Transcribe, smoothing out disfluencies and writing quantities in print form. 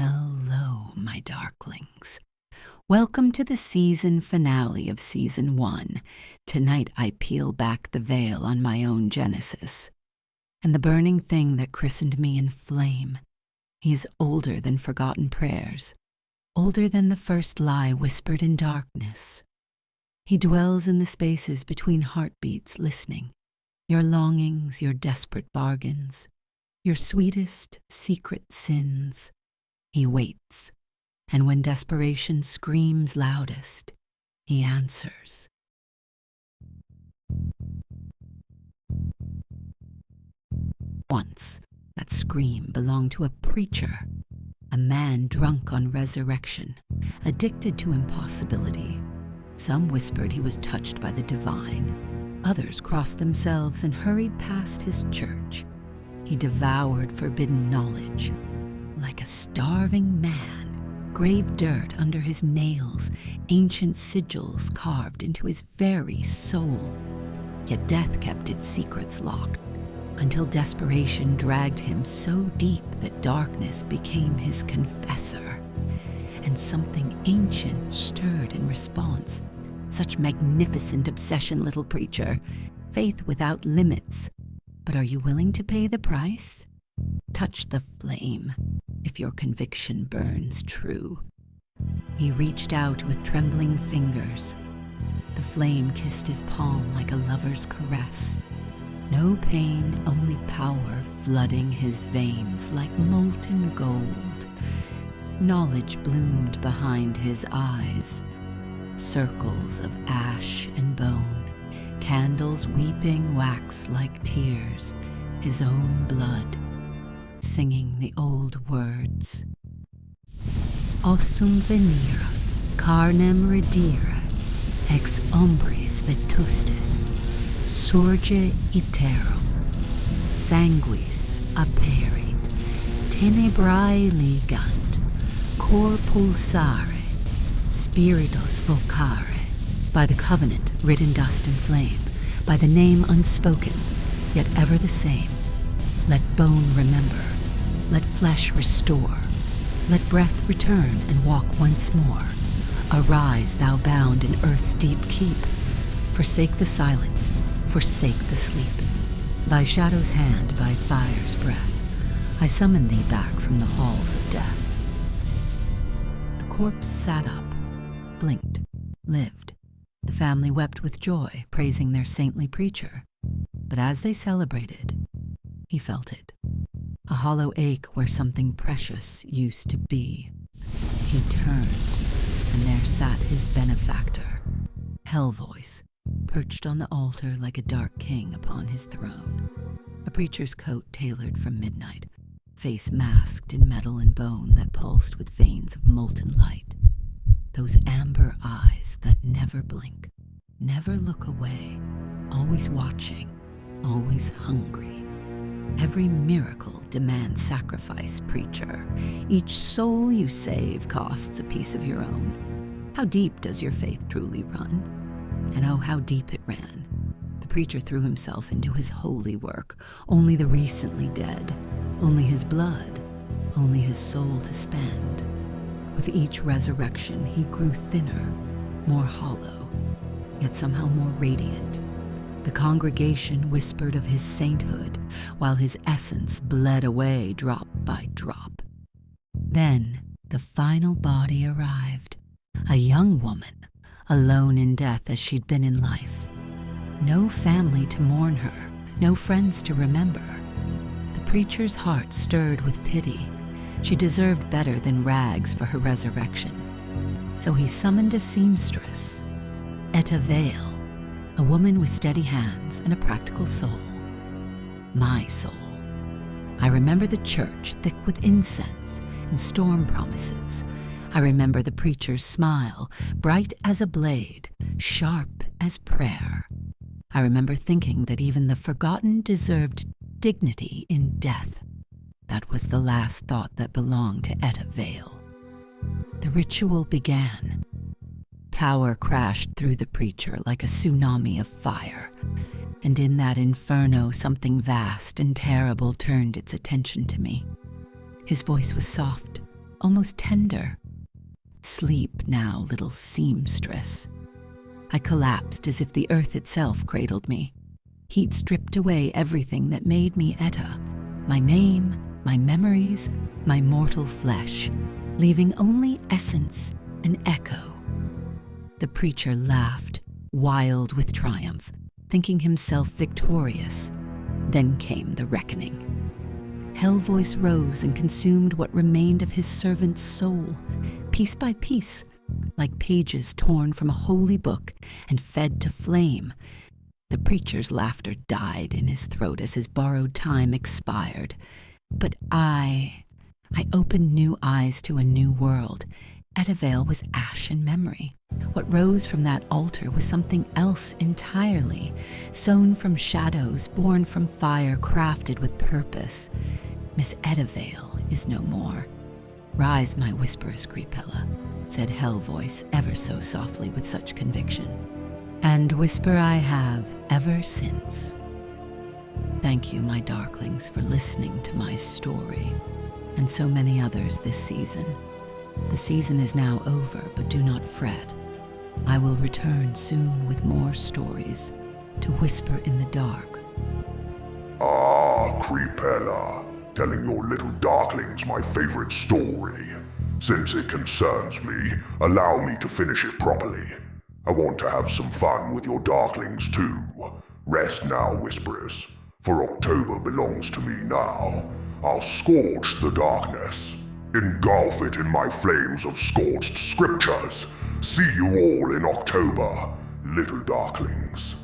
Hello, my darklings. Welcome to the season finale of Season 1. Tonight I peel back the veil on my own genesis. And the burning thing that christened me in flame. He is older than forgotten prayers, older than the first lie whispered in darkness. He dwells in the spaces between heartbeats listening, your longings, your desperate bargains, your sweetest secret sins. He waits, and when desperation screams loudest, he answers. Once, that scream belonged to a preacher, a man drunk on resurrection, addicted to impossibility. Some whispered he was touched by the divine. Others crossed themselves and hurried past his church. He devoured forbidden knowledge. Like a starving man, grave dirt under his nails, ancient sigils carved into his very soul. Yet death kept its secrets locked, until desperation dragged him so deep that darkness became his confessor. And something ancient stirred in response. Such magnificent obsession, little preacher. Faith without limits. But are you willing to pay the price? Touch the flame, if your conviction burns true. He reached out with trembling fingers. The flame kissed his palm like a lover's caress. No pain, only power flooding his veins like molten gold. Knowledge bloomed behind his eyes. Circles of ash and bone, candles weeping wax like tears, his own blood, singing the old words. Ossum venira, carnem redire, ex ombris vetustis, surge iterum, sanguis aperit, tenebrae ligant, cor pulsare, spiritus vocare, by the covenant writ in dust and flame, by the name unspoken, yet ever the same. Let bone remember, let flesh restore, let breath return and walk once more. Arise, thou bound in earth's deep keep. Forsake the silence, forsake the sleep. By shadow's hand, by fire's breath, I summon thee back from the halls of death. The corpse sat up, blinked, lived. The family wept with joy, praising their saintly preacher. But as they celebrated, he felt it. A hollow ache where something precious used to be. He turned, and there sat his benefactor, HellVoice, perched on the altar like a dark king upon his throne. A preacher's coat tailored from midnight, face masked in metal and bone that pulsed with veins of molten light. Those amber eyes that never blink, never look away, always watching, always hungry. Every miracle demands sacrifice, preacher. Each soul you save costs a piece of your own. How deep does your faith truly run? And oh, how deep it ran. The preacher threw himself into his holy work, only the recently dead, only his blood, only his soul to spend. With each resurrection, he grew thinner, more hollow, yet somehow more radiant. The congregation whispered of his sainthood, while his essence bled away drop by drop. Then the final body arrived, a young woman, alone in death as she'd been in life. No family to mourn her, no friends to remember. The preacher's heart stirred with pity. She deserved better than rags for her resurrection. So he summoned a seamstress, Etta Veil, a woman with steady hands and a practical soul. My soul. I remember the church thick with incense and storm promises. I remember the preacher's smile, bright as a blade, sharp as prayer. I remember thinking that even the forgotten deserved dignity in death. That was the last thought that belonged to Etta Veil. The ritual began. Power crashed through the preacher like a tsunami of fire, and in that inferno something vast and terrible turned its attention to me. His voice was soft, almost tender. Sleep now, little seamstress. I collapsed as if the earth itself cradled me. Heat stripped away everything that made me Etta, my name, my memories, my mortal flesh, leaving only essence and echo. The preacher laughed, wild with triumph, thinking himself victorious. Then came the reckoning. HellVoice rose and consumed what remained of his servant's soul, piece by piece, like pages torn from a holy book and fed to flame. The preacher's laughter died in his throat as his borrowed time expired. But I opened new eyes to a new world. Etta Veil was ash and memory. What rose from that altar was something else entirely, sown from shadows, born from fire, crafted with purpose. Miss Etta Veil is no more. Rise, my Whisperess Creepella, said HellVoice ever so softly with such conviction. And whisper I have ever since. Thank you, my darklings, for listening to my story, and so many others this season. The season is now over, but do not fret. I will return soon with more stories to whisper in the dark. Ah, Creepella, telling your little darklings my favorite story. Since it concerns me, allow me to finish it properly. I want to have some fun with your darklings too. Rest now, Whisperers, for October belongs to me now. I'll scorch the darkness, engulf it in my flames of scorched scriptures. See you all in October, little darklings.